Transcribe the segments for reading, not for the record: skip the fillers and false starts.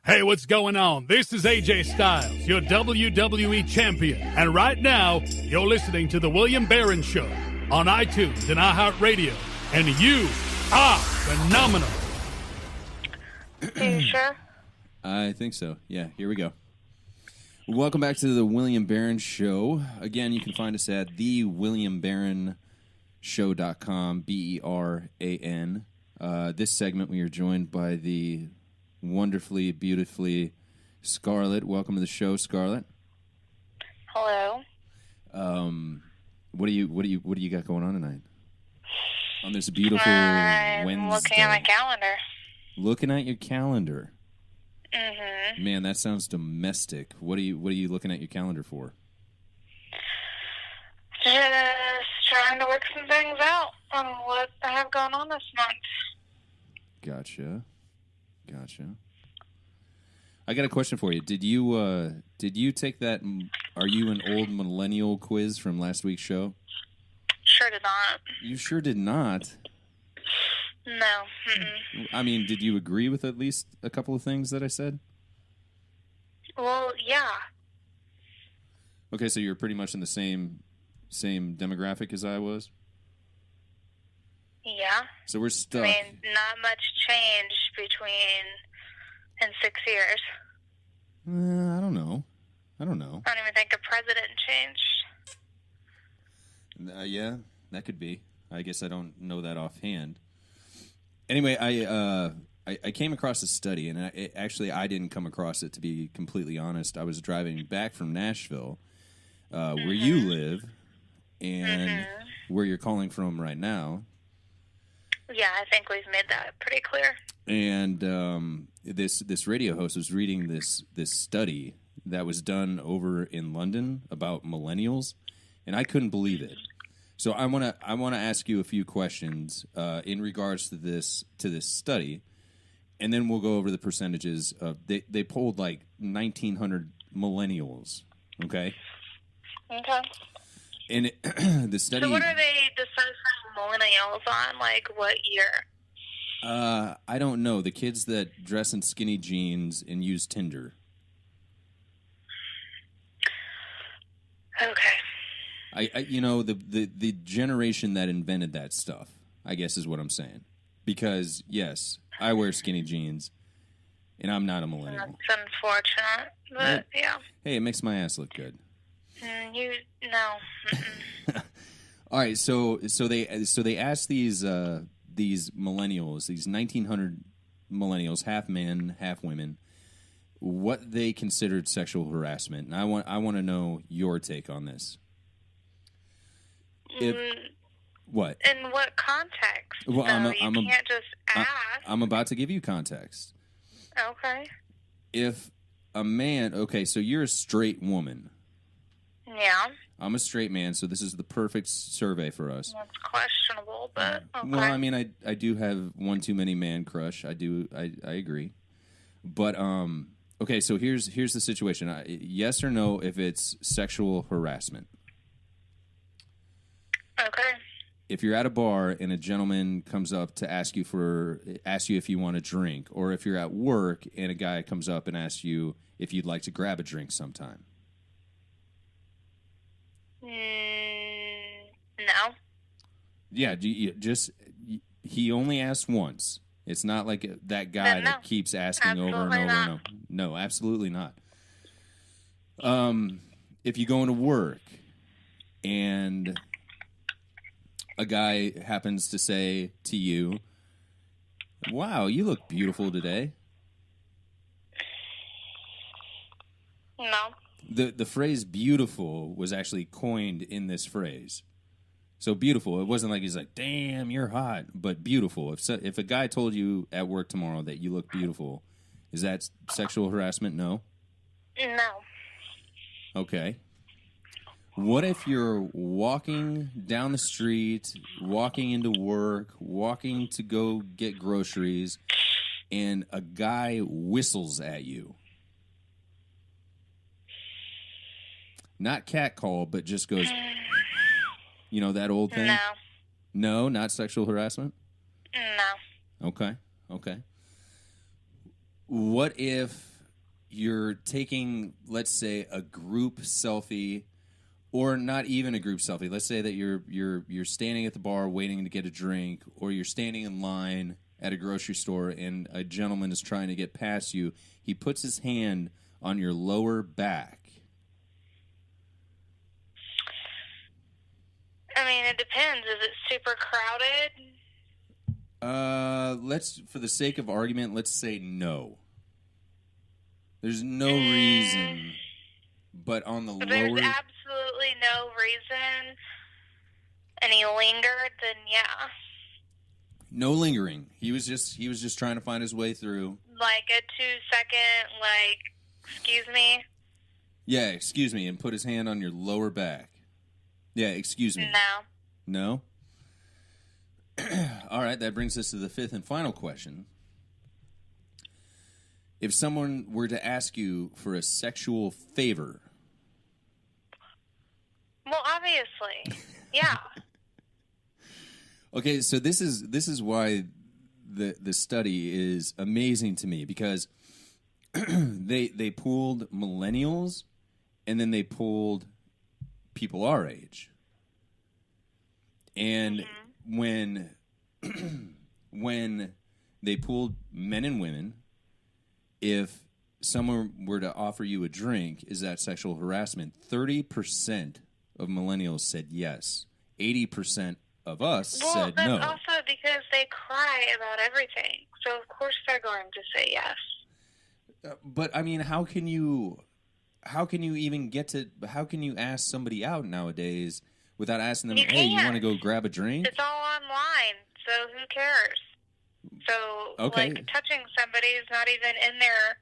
Hey, what's going on? This is AJ Styles, your WWE champion. And right now, you're listening to The William Barron Show on iTunes and iHeartRadio. And you are phenomenal. Are you sure? I think so. Yeah, here we go. Welcome back to The William Barron Show. Again, you can find us at thewilliambarronshow.com, B-E-R-A-N. This segment, we are joined by the wonderfully, beautifully Scarlett. Welcome to the show, Scarlett. Hello. What do you got going on tonight? On this beautiful I'm Wednesday. looking at my calendar. Looking at your calendar. Mm-hmm. Man, that sounds domestic. What are you looking at your calendar for? Just trying to work some things out on what I have going on this month. Gotcha. I got a question for you. Did you take that Are You an Old Millennial quiz from last week's show? Sure did not. You sure did not. No. Mm-mm. I mean, did you agree with at least a couple of things that I said? Well, yeah. Okay, so you're pretty much in the same demographic as I was? Yeah. So we're stuck. I mean, not much change in 6 years. I don't know. I don't even think a president changed. Yeah, that could be. I guess I don't know that offhand. Anyway, I came across a study, and I didn't come across it, to be completely honest. I was driving back from Nashville, where you live, and where you're calling from right now. Yeah, I think we've made that pretty clear. And this radio host was reading this study that was done over in London about millennials, and I couldn't believe it. So I want to ask you a few questions in regards to this study, and then we'll go over the percentages. They polled like 1,900 millennials. Okay. Okay. And the study. So what are they deciding millennials on? Like what year? I don't know. The kids that dress in skinny jeans and use Tinder. Okay. The generation that invented that stuff, I guess is what I'm saying. Because, yes, I wear skinny jeans, and I'm not a millennial. That's unfortunate, but yeah. Hey, it makes my ass look good. No. All right, so they asked these millennials, these 1,900 millennials, half men, half women, what they considered sexual harassment, and I want to know your take on this. What? In what context? Well, you can't just ask. I'm about to give you context. Okay. If a man, okay, so you're a straight woman. Yeah. I'm a straight man, so this is the perfect survey for us. That's questionable, but okay. Well, I mean, I do have one too many man crush. I agree. But okay, so here's the situation. Yes or no if it's sexual harassment. Okay. If you're at a bar and a gentleman comes up to ask you if you want a drink, or if you're at work and a guy comes up and asks you if you'd like to grab a drink sometime. No. Yeah, he only asked once. It's not like that guy that keeps asking absolutely over and over not. and over. No, absolutely not. If you go into work and a guy happens to say to you, "Wow, you look beautiful today." No. The phrase "beautiful" was actually coined in this phrase. So beautiful. It wasn't like he's like, "Damn, you're hot," but beautiful. If a guy told you at work tomorrow that you look beautiful, is that sexual harassment? No. No. Okay. What if you're walking down the street, walking into work, walking to go get groceries, and a guy whistles at you? Not catcall, but just goes, you know, that old thing? No. No, not sexual harassment? No. Okay. What if you're taking, let's say, a group selfie, or not even a group selfie. Let's say that you're standing at the bar waiting to get a drink, or you're standing in line at a grocery store and a gentleman is trying to get past you. He puts his hand on your lower back. I mean, it depends. Is it super crowded? Let's, for the sake of argument, let's say no. There's no reason, but on the If there's lower... absolutely no reason, and he lingered, then yeah. No lingering. He was just trying to find his way through. Like a 2-second, like, excuse me? Yeah, excuse me, and put his hand on your lower back. Yeah, excuse me. No. No? All right, that brings us to the fifth and final question. If someone were to ask you for a sexual favor... Well, obviously. Yeah. Okay, so this is why the study is amazing to me, because they pooled millennials and then they pooled people our age. And when they pooled men and women, if someone were to offer you a drink, is that sexual harassment? 30% of millennials said yes. 80% of us said no. Well, that's also because they cry about everything. So, of course, they're going to say yes. But, I mean, how can you even how can you ask somebody out nowadays without asking them, hey, you want to go grab a drink? It's all online, so who cares? So, okay. Like, touching somebody is not even in their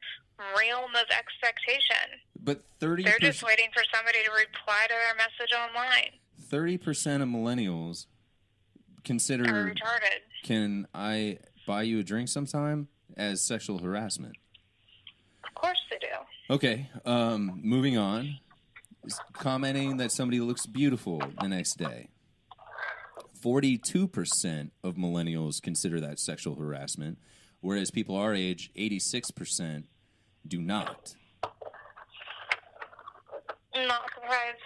realm of expectation. But 30%... They're just waiting for somebody to reply to their message online. 30% of millennials consider... Are retarded. Can I buy you a drink sometime as sexual harassment? Of course they do. Okay, moving on. Commenting that somebody looks beautiful the next day. 42% of millennials consider that sexual harassment, whereas people our age, 86%, do not. Not surprised.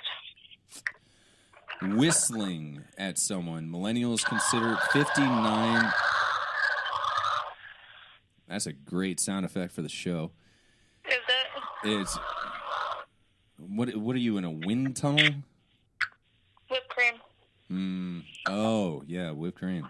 Whistling at someone, millennials consider 59... That's a great sound effect for the show. Is it? It's... What are you, in a wind tunnel? Whipped cream. Oh, yeah, whipped cream.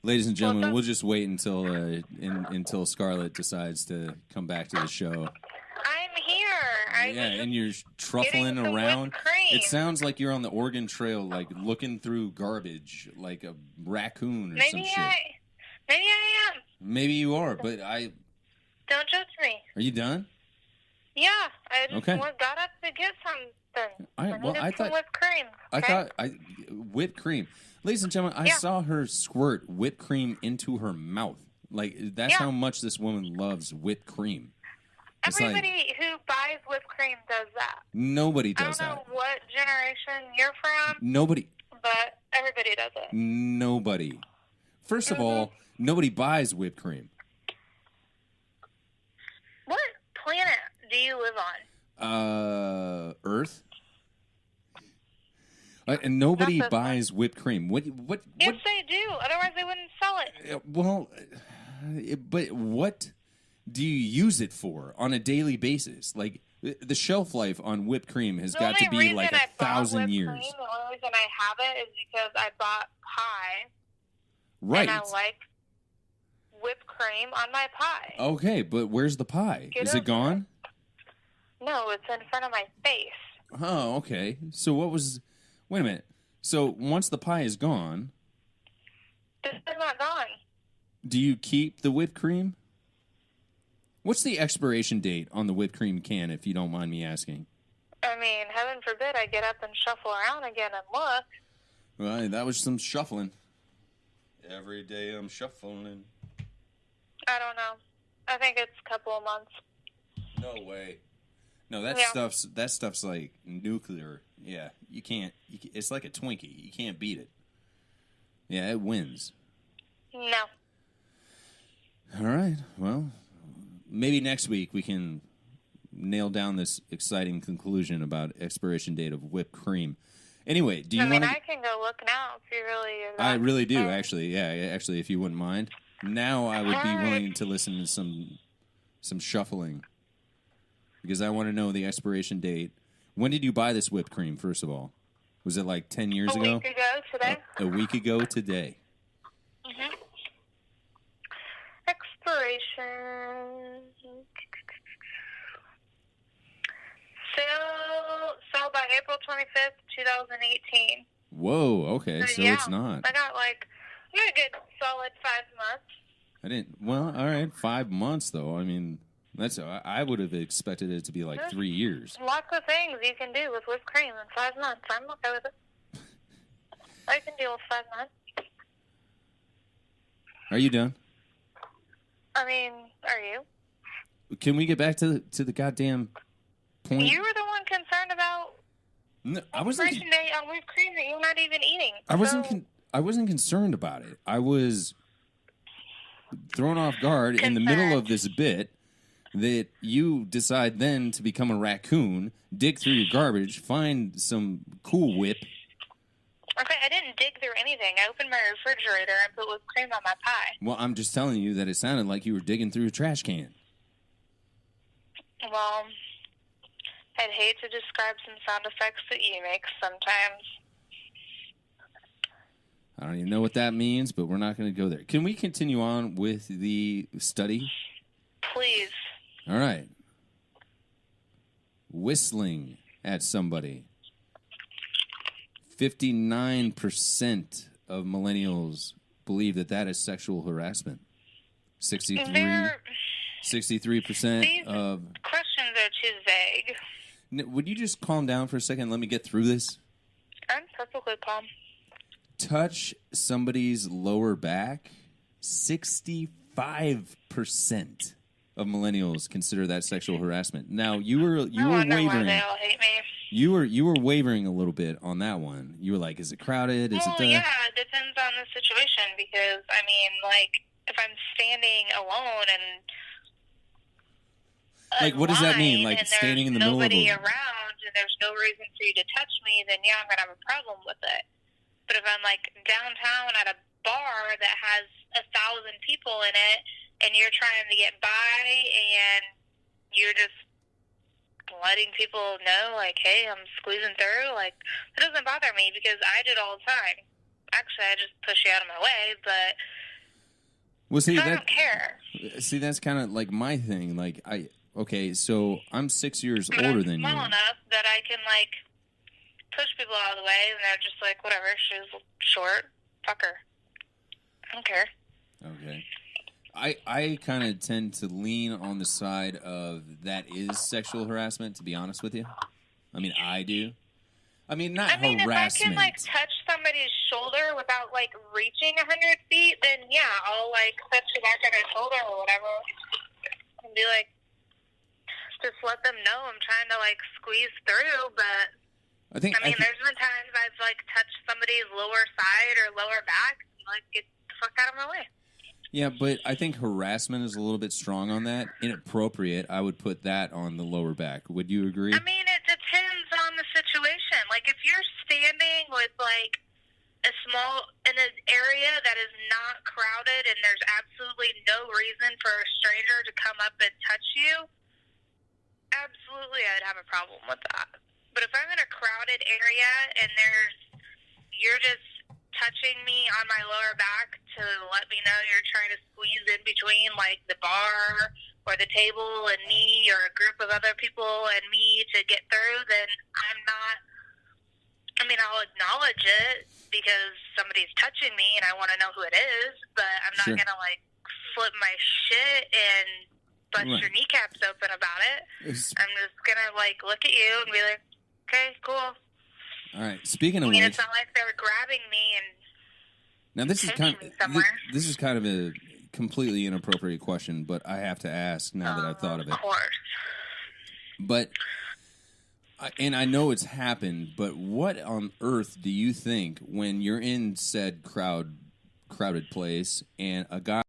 Ladies and gentlemen, we'll just wait until Scarlett decides to come back to the show. I'm here. And you're truffling around. It sounds like you're on the Oregon Trail, like looking through garbage, like a raccoon or some shit. Maybe I am. Maybe you are, but Don't judge me. Are you done? Yeah, I just got up to get something. I thought whipped cream. Okay? Whipped cream. Ladies and gentlemen, I saw her squirt whipped cream into her mouth. Like, that's how much this woman loves whipped cream. Everybody who buys whipped cream does that. Nobody does that. I don't know what generation you're from. Nobody. But everybody does it. Nobody. First of all, nobody buys whipped cream. What planet do you live on? Earth. And nobody buys whipped cream. What? Yes, they do. Otherwise, they wouldn't sell it. Well, but what do you use it for on a daily basis? Like, the shelf life on whipped cream has got to be like 1,000 years. Cream, the only reason I have it is because I bought pie. Right. And I like whipped cream on my pie. Okay, but where's the pie? Is it gone? No, it's in front of my face. Oh, okay. So what was... Wait a minute. So once the pie is gone... This is not gone. Do you keep the whipped cream? What's the expiration date on the whipped cream can, if you don't mind me asking? I mean, heaven forbid I get up and shuffle around again and look. Well, that was some shuffling. Every day I'm shuffling. I don't know. I think it's a couple of months. No way. No, that stuff's like nuclear. Yeah, you can't. It's like a Twinkie. You can't beat it. Yeah, it wins. No. All right. Well, maybe next week we can nail down this exciting conclusion about expiration date of whipped cream. Anyway, do you want to... I can go look now if you really... I really do, actually. Yeah, actually, if you wouldn't mind. Now I would be willing to listen to some shuffling. Because I want to know the expiration date. When did you buy this whipped cream, first of all? Was it like 10 years ago? A week ago today. A week ago today. Mm-hmm. Expiration... Sale by April 25th, 2018. Whoa, okay, so yeah, it's not. I got a good solid 5 months. I didn't, well, all right, 5 months though. I mean, I would have expected it to be like 3 years. Lots of things you can do with whipped cream in 5 months. I'm okay with it. I can deal with 5 months. Are you done? I mean, are you? Can we get back to the goddamn point? You were the one concerned about expiration date on whipped cream that you're not even eating. I wasn't concerned about it. I was thrown off guard in the middle of this bit that you decide then to become a raccoon, dig through your garbage, find some Cool Whip. Okay, I didn't dig through anything. I opened my refrigerator and put whipped cream on my pie. Well, I'm just telling you that it sounded like you were digging through a trash can. Well, I'd hate to describe some sound effects that you make sometimes. I don't even know what that means, but we're not going to go there. Can we continue on with the study? Please. All right. Whistling at somebody. 59% of millennials believe that is sexual harassment. 63% of... questions are too vague. Would you just calm down for a second and let me get through this? I'm perfectly calm. Touch somebody's lower back. 65% of millennials consider that sexual harassment. Now you were wavering. Why they all hate me. You were wavering a little bit on that one. You were like, "Is it crowded? Is it?" Yeah, it depends on the situation because I mean, like, if I'm standing alone and what does that mean? Like standing in the middle of nobody around and there's no reason for you to touch me, then yeah, I'm gonna have a problem with it. But if I'm like downtown at a bar that has 1,000 people in it, and you're trying to get by, and you're just letting people know, like, hey, I'm squeezing through, like, it doesn't bother me because I do it all the time. Actually, I just push you out of my way, but I don't care. See, that's kind of like my thing. Like, okay, so I'm 6 years older than you. I'm small enough that I can, like, push people out of the way, and they're just like, whatever, she's short, fuck her. I don't care. Okay. I kind of tend to lean on the side of that is sexual harassment, to be honest with you. I mean, I do. I mean, not harassment. If I can, like, touch somebody's shoulder without, like, reaching 100 feet, then, yeah, I'll, like, touch the back of their shoulder or whatever and be like, just let them know I'm trying to, like, squeeze through, but... I mean, there's been times I've, like, touched somebody's lower side or lower back and, like, get the fuck out of my way. Yeah, but I think harassment is a little bit strong on that. Inappropriate, I would put that on the lower back. Would you agree? I mean, it depends on the situation. Like, if you're standing with, like, in an area that is not crowded and there's absolutely no reason for a stranger to come up and touch you, absolutely I'd have a problem with that. But if I'm in a crowded area and you're just touching me on my lower back to let me know you're trying to squeeze in between, like, the bar or the table and me or a group of other people and me to get through, then I'm not... I mean, I'll acknowledge it because somebody's touching me and I want to know who it is, but I'm not going to, like, flip my shit and bust your kneecaps open about it. I'm just going to, like, look at you and be like, okay, cool. All right. Speaking of which, it's not like they're grabbing me and now this is kind of a completely inappropriate question, but I have to ask now that I've thought of it. Of course. But and I know it's happened, but what on earth do you think when you're in said crowded place and a guy